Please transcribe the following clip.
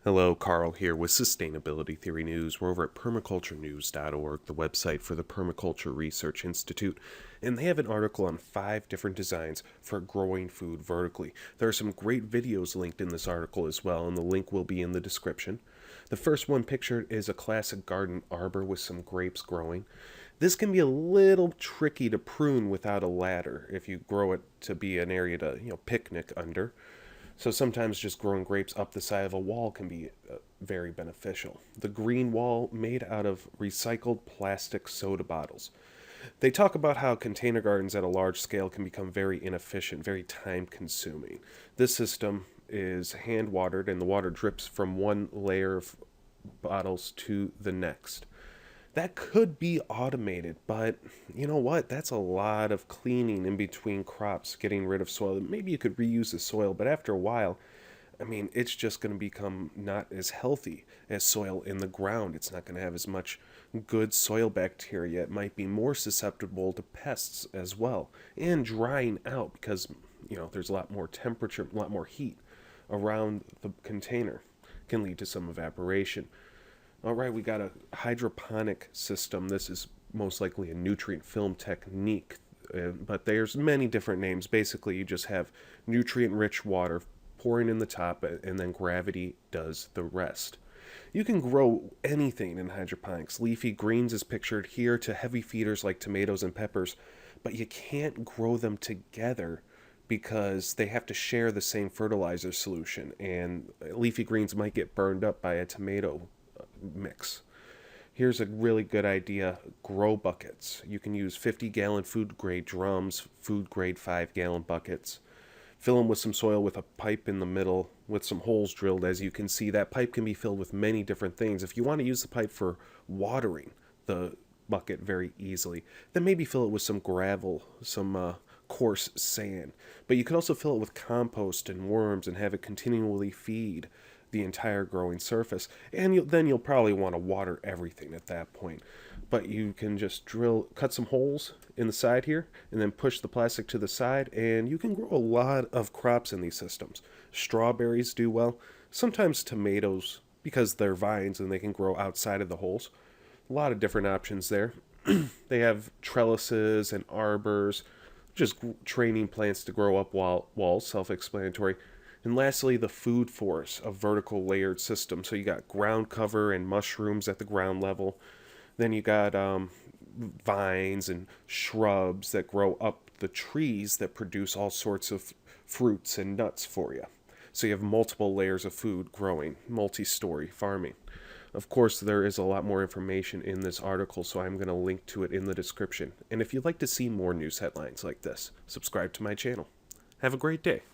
Hello, Carl here with Sustainability Theory News. We're over at permaculturenews.org, the website for the Permaculture Research Institute, and they have an article on 5 different designs for growing food vertically. There are some great videos linked in this article as well, and the link will be in the description. The first one pictured is a classic garden arbor with some grapes growing. This can be a little tricky to prune without a ladder if you grow it to be an area to, picnic under. So sometimes just growing grapes up the side of a wall can be very beneficial. The green wall made out of recycled plastic soda bottles. They talk about how container gardens at a large scale can become very inefficient, very time consuming. This system is hand watered and the water drips from one layer of bottles to the next. That could be automated, but you know what? That's a lot of cleaning in between crops, getting rid of soil. Maybe you could reuse the soil, but after a while, it's just going to become not as healthy as soil in the ground. It's not going to have as much good soil bacteria. It might be more susceptible to pests as well, and drying out because, there's a lot more temperature, a lot more heat around the container. Can lead to some evaporation. All right, we got a hydroponic system. This is most likely a nutrient film technique, but there's many different names. Basically, you just have nutrient-rich water pouring in the top, and then gravity does the rest. You can grow anything in hydroponics. Leafy greens is pictured here to heavy feeders like tomatoes and peppers, but you can't grow them together because they have to share the same fertilizer solution, and leafy greens might get burned up by a tomato mix. Here's a really good idea: grow buckets. You can use 50-gallon food grade drums, food grade 5-gallon buckets. Fill them with some soil with a pipe in the middle with some holes drilled. As you can see, that pipe can be filled with many different things. If you want to use the pipe for watering the bucket very easily, then maybe fill it with some gravel, some coarse sand. But you can also fill it with compost and worms and have it continually feed the entire growing surface, and then you'll probably want to water everything at that point. But you can just cut some holes in the side here, and then push the plastic to the side, and you can grow a lot of crops in these systems. Strawberries do well, sometimes tomatoes because they're vines and they can grow outside of the holes. A lot of different options there. They have trellises and arbors, just training plants to grow up walls, self-explanatory. And lastly, the food forest, a vertical layered system. So you got ground cover and mushrooms at the ground level. Then you got vines and shrubs that grow up the trees that produce all sorts of fruits and nuts for you. So you have multiple layers of food growing, multi-story farming. Of course, there is a lot more information in this article, so I'm going to link to it in the description. And if you'd like to see more news headlines like this, subscribe to my channel. Have a great day.